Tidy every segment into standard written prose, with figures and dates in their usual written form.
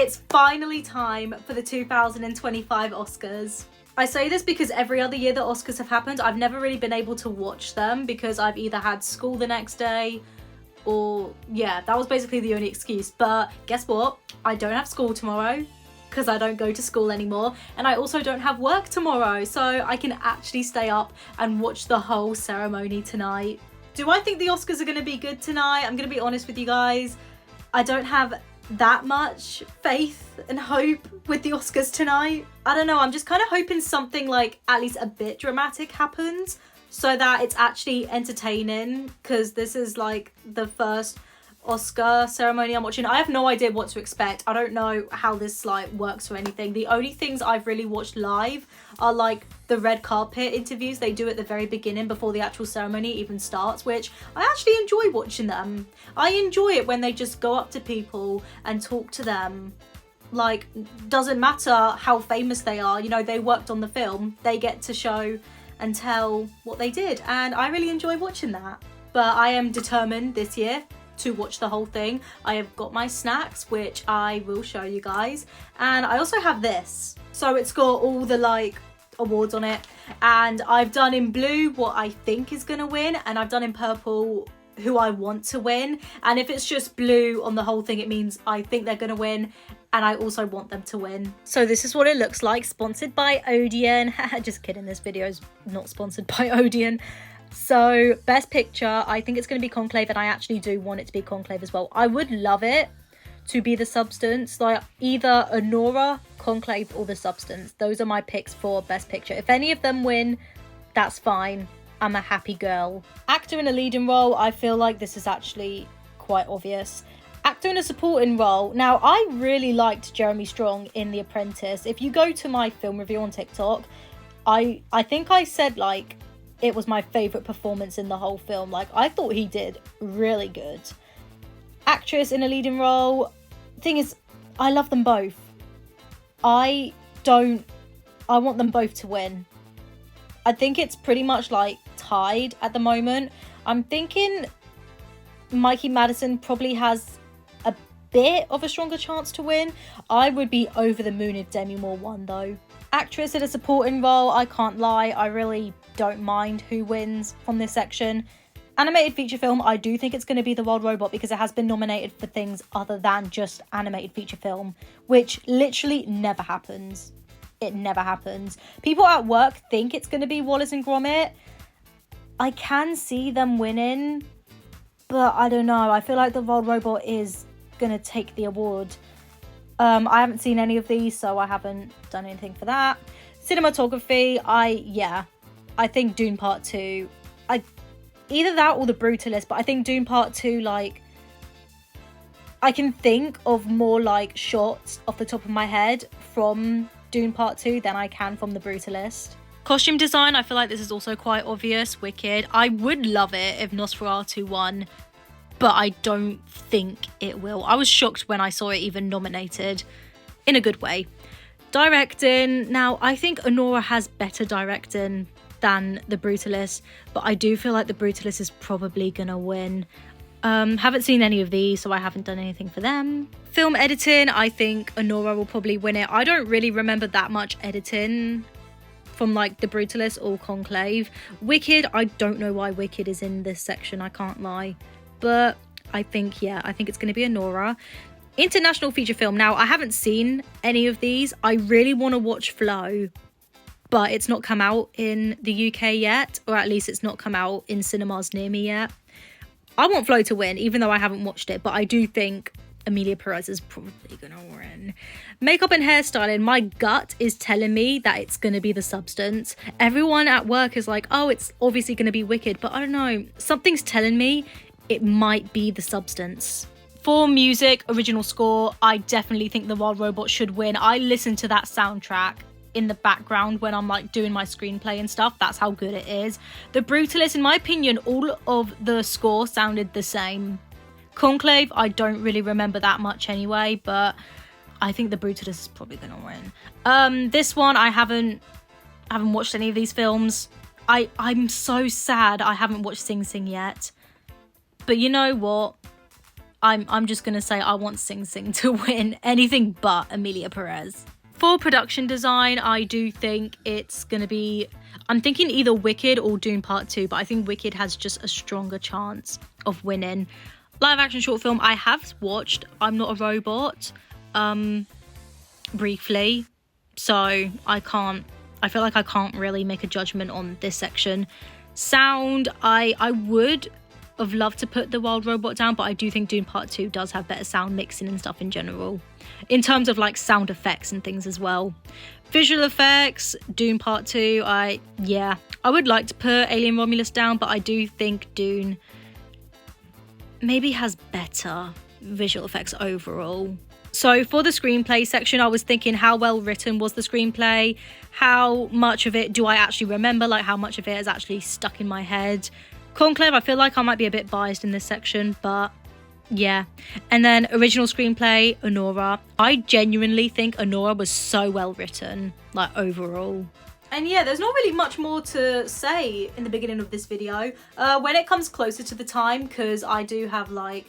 it's finally time for the 2025 Oscars. I say this because every other year the Oscars have happened, I've never really been able to watch them because I've either had school the next day or yeah, that was basically the only excuse. But guess what? I don't have school tomorrow because I don't go to school anymore, and I also don't have work tomorrow, so I can actually stay up and watch the whole ceremony tonight. Do I think the Oscars are going to be good tonight? I'm going to be honest with you guys. I don't have that much faith and hope with the Oscars tonight. I don't know, I'm just kind of hoping something like at least a bit dramatic happens so that it's actually entertaining, because this is like the first Oscar ceremony I'm watching. I have no idea what to expect. I don't know how this like works or anything. The only things I've really watched live are like the red carpet interviews they do at the very beginning before the actual ceremony even starts, which I actually enjoy watching them. I enjoy it when they just go up to people and talk to them. Like, doesn't matter how famous they are, you know, they worked on the film, they get to show and tell what they did, and I really enjoy watching that. But I am determined this year to watch the whole thing. I have got my snacks, which I will show you guys, and I also have this. So it's got all the like awards on it, and I've done in blue what I think is gonna win, and I've done in purple who I want to win. And if it's just blue on the whole thing, it means I think they're gonna win and I also want them to win. So this is what it looks like, sponsored by Odeon. Just kidding, this video is not sponsored by Odeon. So best picture, I think it's going to be Conclave, and I actually do want it to be Conclave as well. I would love it to be The Substance, like either Anora, Conclave or The Substance. Those are my picks for best picture. If any of them win, that's fine. I'm a happy girl. Actor in a leading role, I feel like this is actually quite obvious. Actor in a supporting role. Now, I really liked Jeremy Strong in The Apprentice. If you go to my film review on TikTok, I think I said like it was my favourite performance in the whole film. Like, I thought he did really good. Actress in a leading role. Thing is, I love them both. I want them both to win. I think it's pretty much like tied at the moment. I'm thinking Mikey Madison probably has a bit of a stronger chance to win. I would be over the moon if Demi Moore won though. Actress in a supporting role, I can't lie, I really don't mind who wins from this section. Animated feature film, I do think it's going to be The Wild Robot because it has been nominated for things other than just animated feature film, which literally never happens. It never happens. People at work think it's going to be Wallace and Gromit. I can see them winning, but I don't know. I feel like The Wild Robot is going to take the award. I haven't seen any of these, so I haven't done anything for that. Cinematography, I think Dune Part 2. Either that or The Brutalist, but I think Dune Part 2, like, I can think of more like shots off the top of my head from Dune Part 2 than I can from The Brutalist. Costume design, I feel like this is also quite obvious. Wicked. I would love it if Nosferatu won, but I don't think it will. I was shocked when I saw it even nominated, in a good way. Directing, now I think Anora has better directing than The Brutalist, but I do feel like The Brutalist is probably gonna win. Haven't seen any of these, so I haven't done anything for them. Film editing, I think Anora will probably win it. I don't really remember that much editing from like The Brutalist or Conclave. Wicked, I don't know why Wicked is in this section, I can't lie. But I think it's going to be Anora. International feature film. Now, I haven't seen any of these. I really want to watch Flow, but it's not come out in the UK yet, or at least it's not come out in cinemas near me yet. I want Flow to win, even though I haven't watched it, but I do think Emilia Perez is probably going to win. Makeup and hairstyling, my gut is telling me that it's going to be The Substance. Everyone at work is like, oh, it's obviously going to be Wicked, but I don't know. Something's telling me it might be The Substance. For music, original score, I definitely think The Wild Robot should win. I listen to that soundtrack in the background when I'm like doing my screenplay and stuff. That's how good it is. The Brutalist, in my opinion, all of the score sounded the same. Conclave, I don't really remember that much anyway, but I think The Brutalist is probably gonna win. This one, I haven't watched any of these films. I'm so sad I haven't watched Sing Sing yet. But you know what? I'm just gonna say I want Sing Sing to win anything but Amelia Perez. For production design, I do think it's gonna be, I'm thinking either Wicked or Dune Part 2, but I think Wicked has just a stronger chance of winning. Live action short film, I have watched I'm Not a Robot briefly, so I feel like I can't really make a judgment on this section. Sound, I would have loved to put The Wild Robot down, but I do think Dune Part 2 does have better sound mixing and stuff in general, in terms of like sound effects and things as well. Visual effects, Dune Part 2, I would like to put Alien Romulus down, but I do think Dune maybe has better visual effects overall. So for the screenplay section, I was thinking how well written was the screenplay? How much of it do I actually remember? Like how much of it is actually stuck in my head? Conclave, I feel like I might be a bit biased in this section, but yeah. And then original screenplay, Honora. I genuinely think Honora was so well written, like overall. And yeah, there's not really much more to say in the beginning of this video. When it comes closer to the time, because I do have like,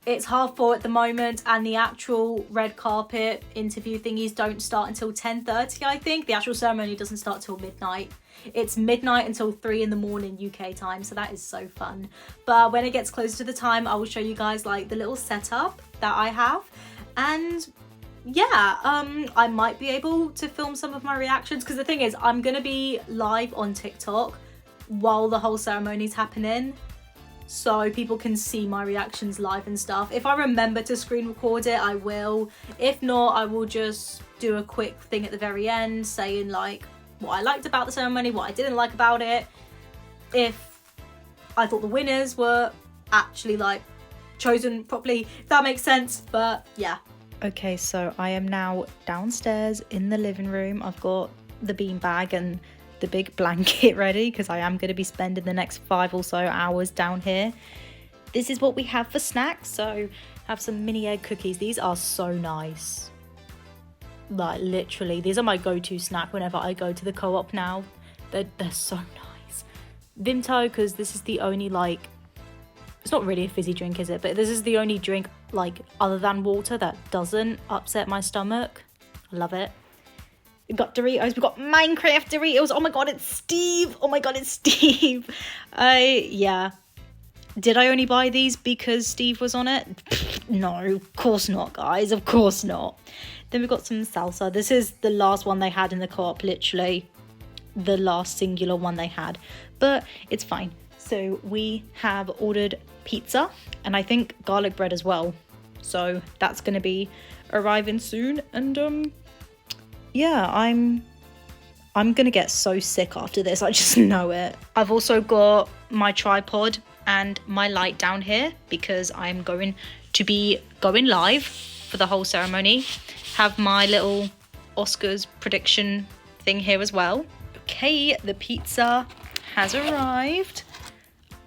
it's 4:30 at the moment, and the actual red carpet interview thingies don't start until 10:30, I think. The actual ceremony doesn't start till midnight. It's midnight until 3 in the morning UK time, so that is so fun. But when it gets closer to the time, I will show you guys like the little setup that I have. And yeah, I might be able to film some of my reactions, because the thing is, I'm gonna be live on TikTok while the whole ceremony's happening, so people can see my reactions live and stuff. If I remember to screen record it, I will. If not, I will just do a quick thing at the very end saying like what I liked about the ceremony, what I didn't like about it, if I thought the winners were actually like chosen properly, if that makes sense. But yeah. Okay, so I am now downstairs in the living room. I've got the beanbag and the big blanket ready, because I am going to be spending the next 5 or so hours down here. This is what we have for snacks. So have some mini egg cookies. These are so nice. Like literally, these are my go-to snack whenever I go to the co-op now. They're so nice. Vimto, because this is the only like, it's not really a fizzy drink, is it? But this is the only drink like other than water that doesn't upset my stomach. I love it. We've got Doritos, we've got Minecraft Doritos. Oh my god, it's Steve. Oh my god, it's Steve. Yeah. Did I only buy these because Steve was on it? No, of course not, guys. Of course not. Then we've got some salsa. This is the last one they had in the co-op, literally. The last singular one they had. But it's fine. So we have ordered pizza and I think garlic bread as well. So that's going to be arriving soon. And yeah, I'm gonna get so sick after this, I just know it. I've also got my tripod and my light down here because I'm going to be going live for the whole ceremony. Have my little Oscars prediction thing here as well. Okay, the pizza has arrived.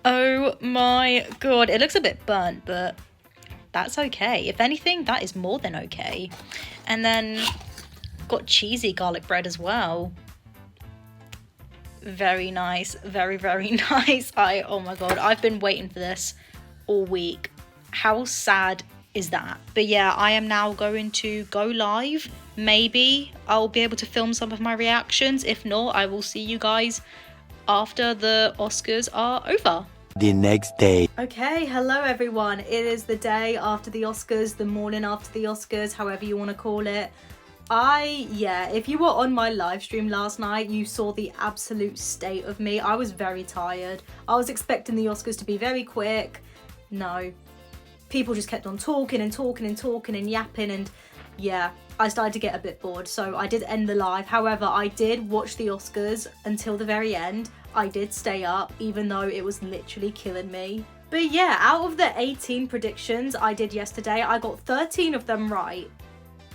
Oh my god, it looks a bit burnt, but that's okay. If anything, that is more than okay. And then got cheesy garlic bread as well. Very nice, very nice. Oh my god, I've been waiting for this all week. How sad is that? But yeah, I am now going to go live. Maybe I'll be able to film some of my reactions. If not, I will see you guys after the Oscars are over. The next day. Okay, hello everyone. It is the day after the Oscars, the morning after the Oscars, however you want to call it. If you were on my live stream last night, you saw the absolute state of me. I was very tired. I was expecting the Oscars to be very quick. No. People just kept on talking and yapping, and yeah, I started to get a bit bored, so I did end the live. However, I did watch the Oscars until the very end. I did stay up, even though it was literally killing me. But yeah, out of the 18 predictions I did yesterday, I got 13 of them right.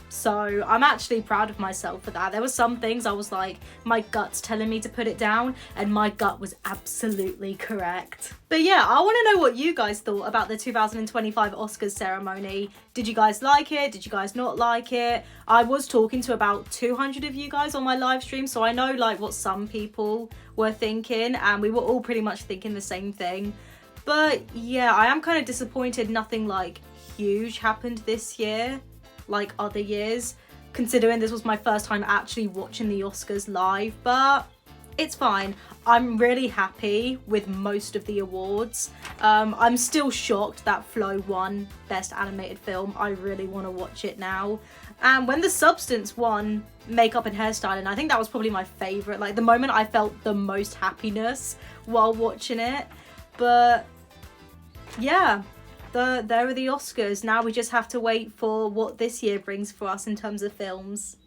So I'm actually proud of myself for that. There were some things I was like, my gut's telling me to put it down, and my gut was absolutely correct. But yeah, I want to know what you guys thought about the 2025 Oscars ceremony. Did you guys like it? Did you guys not like it? I was talking to about 200 of you guys on my live stream, so I know like what some people were thinking, and we were all pretty much thinking the same thing. But yeah, I am kind of disappointed nothing like huge happened this year, like other years, considering this was my first time actually watching the Oscars live, but it's fine. I'm really happy with most of the awards. I'm still shocked that Flow won Best Animated Film. I really want to watch it now. And when The Substance won Makeup and Hairstyling, I think that was probably my favourite. Like the moment I felt the most happiness while watching it. But yeah, there are the Oscars. Now we just have to wait for what this year brings for us in terms of films.